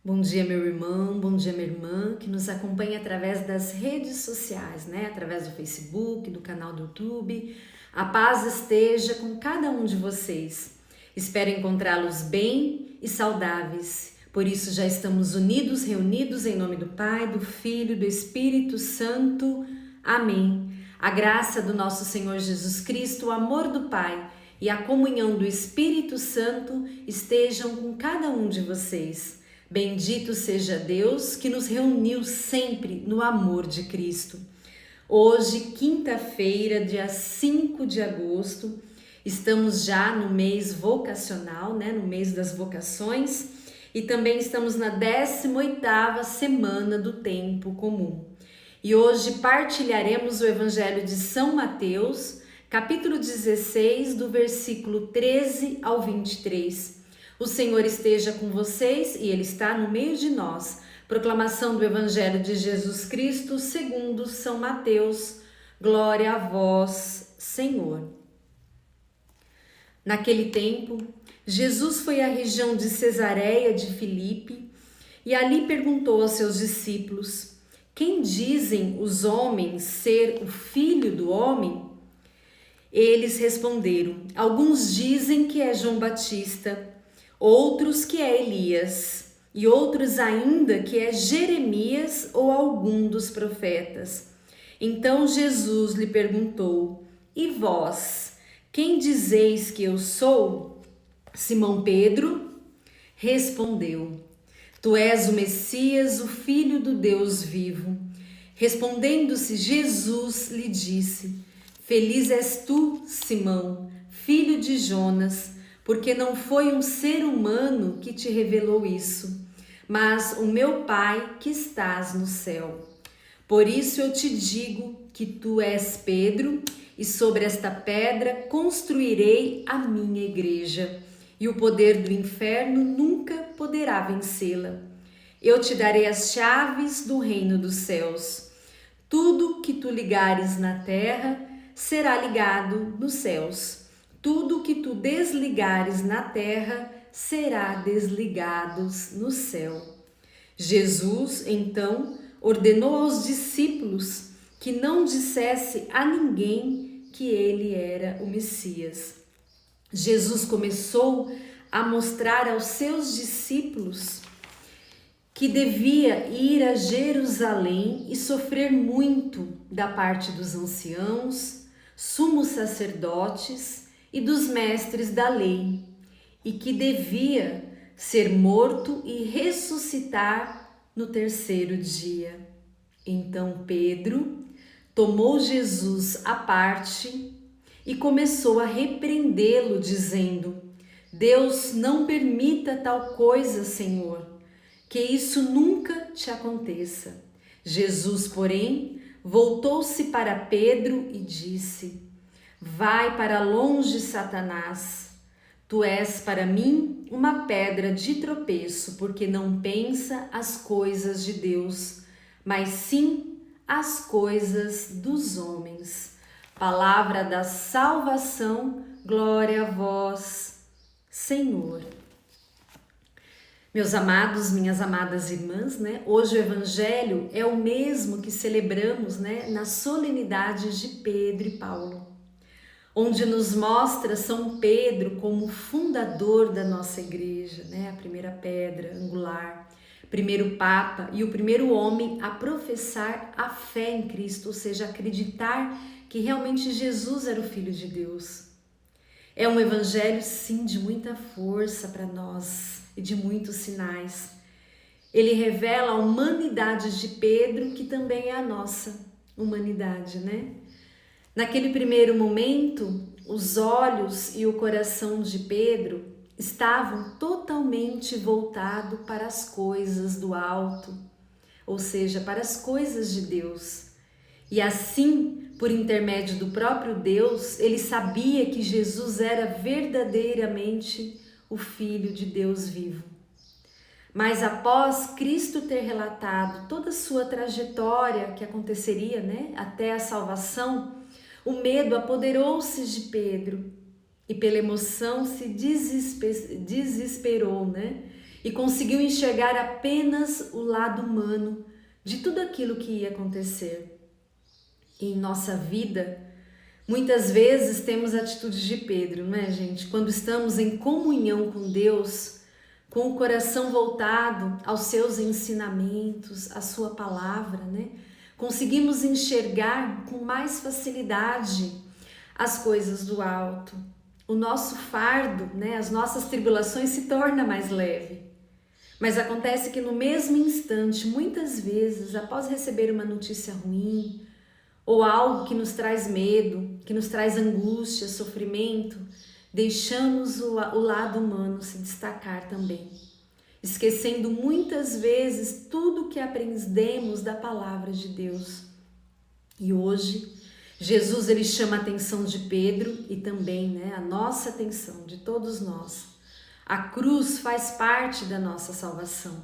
Bom dia, meu irmão, bom dia, minha irmã, que nos acompanha através das redes sociais, né? Através do Facebook, do canal do YouTube. A paz esteja com cada um de vocês. Espero encontrá-los bem e saudáveis. Por isso já estamos unidos, reunidos em nome do Pai, do Filho e do Espírito Santo. Amém. A graça do nosso Senhor Jesus Cristo, o amor do Pai e a comunhão do Espírito Santo estejam com cada um de vocês. Bendito seja Deus que nos reuniu sempre no amor de Cristo. Hoje, quinta-feira, dia 5 de agosto, estamos já no mês vocacional, né? No mês das vocações, e também estamos na 18ª semana do tempo comum. E hoje partilharemos o Evangelho de São Mateus, capítulo 16, do versículo 13 ao 23. O Senhor esteja com vocês e Ele está no meio de nós. Proclamação do Evangelho de Jesus Cristo segundo São Mateus. Glória a vós, Senhor. Naquele tempo, Jesus foi à região de Cesareia de Filipe e ali perguntou aos seus discípulos: quem dizem os homens ser o Filho do Homem? Eles responderam: alguns dizem que é João Batista, outros que é Elias, e outros ainda que é Jeremias ou algum dos profetas. Então Jesus lhe perguntou: e vós, quem dizeis que eu sou? Simão Pedro respondeu: tu és o Messias, o Filho do Deus vivo. Respondendo-se Jesus lhe disse: feliz és tu, Simão, filho de Jonas, porque não foi um ser humano que te revelou isso, mas o meu Pai que estás no céu. Por isso eu te digo que tu és Pedro, e sobre esta pedra construirei a minha igreja, e o poder do inferno nunca poderá vencê-la. Eu te darei as chaves do reino dos céus. Tudo que tu ligares na terra será ligado nos céus. Tudo que tu desligares na terra será desligado no céu. Jesus, então, ordenou aos discípulos que não dissesse a ninguém que ele era o Messias. Jesus começou a mostrar aos seus discípulos que devia ir a Jerusalém e sofrer muito da parte dos anciãos, sumos sacerdotes e dos mestres da lei, e que devia ser morto e ressuscitar no terceiro dia. Então Pedro tomou Jesus à parte e começou a repreendê-lo, dizendo: Deus não permita tal coisa, Senhor, que isso nunca te aconteça. Jesus, porém, voltou-se para Pedro e disse: vai para longe, Satanás. Tu és para mim uma pedra de tropeço, porque não pensa as coisas de Deus, mas sim as coisas dos homens. Palavra da salvação, glória a vós, Senhor. Meus amados, minhas amadas irmãs, né? Hoje o Evangelho é o mesmo que celebramos, né, nas solenidades de Pedro e Paulo, onde nos mostra São Pedro como fundador da nossa igreja, né? A primeira pedra angular, primeiro Papa e o primeiro homem a professar a fé em Cristo, ou seja, acreditar que realmente Jesus era o Filho de Deus. É um evangelho, sim, de muita força para nós e de muitos sinais. Ele revela a humanidade de Pedro, que também é a nossa humanidade, né? Naquele primeiro momento, os olhos e o coração de Pedro estavam totalmente voltados para as coisas do alto, ou seja, para as coisas de Deus. E assim, por intermédio do próprio Deus, ele sabia que Jesus era verdadeiramente o Filho de Deus vivo. Mas após Cristo ter relatado toda a sua trajetória que aconteceria, né, até a salvação, o medo apoderou-se de Pedro e pela emoção se desesperou, né? e conseguiu enxergar apenas o lado humano de tudo aquilo que ia acontecer. Em nossa vida, muitas vezes temos atitudes de Pedro, não é, gente? Quando estamos em comunhão com Deus, com o coração voltado aos seus ensinamentos, à sua palavra, né? Conseguimos enxergar com mais facilidade as coisas do alto. O nosso fardo, né, as nossas tribulações se torna mais leve. Mas acontece que no mesmo instante, muitas vezes, após receber uma notícia ruim, ou algo que nos traz medo, que nos traz angústia, sofrimento, deixamos o lado humano se destacar também, esquecendo muitas vezes tudo que aprendemos da palavra de Deus. E hoje, Jesus ele chama a atenção de Pedro e também, né, a nossa atenção, de todos nós. A cruz faz parte da nossa salvação.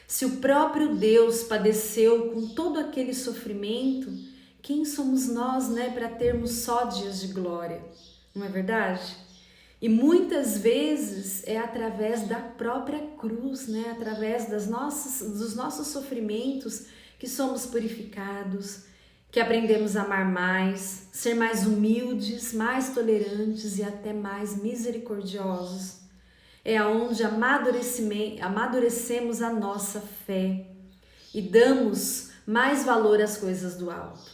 Se o próprio Deus padeceu com todo aquele sofrimento, quem somos nós, né, para termos só dias de glória? Não é verdade? E muitas vezes é através da própria cruz, né, através dos nossos sofrimentos que somos purificados, que aprendemos a amar mais, ser mais humildes, mais tolerantes e até mais misericordiosos. É aonde amadurecemos a nossa fé e damos mais valor às coisas do alto.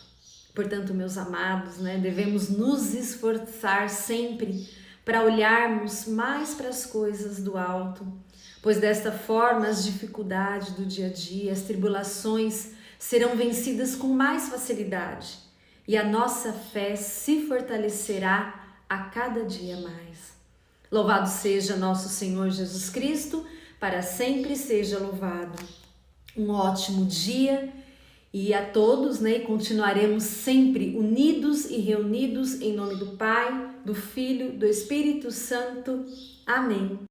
Portanto, meus amados, né, devemos nos esforçar sempre para olharmos mais para as coisas do alto, pois desta forma as dificuldades do dia a dia, as tribulações serão vencidas com mais facilidade e a nossa fé se fortalecerá a cada dia mais. Louvado seja nosso Senhor Jesus Cristo, para sempre seja louvado. Um ótimo dia e a todos, né? E continuaremos sempre unidos e reunidos em nome do Pai, do Filho, do Espírito Santo. Amém.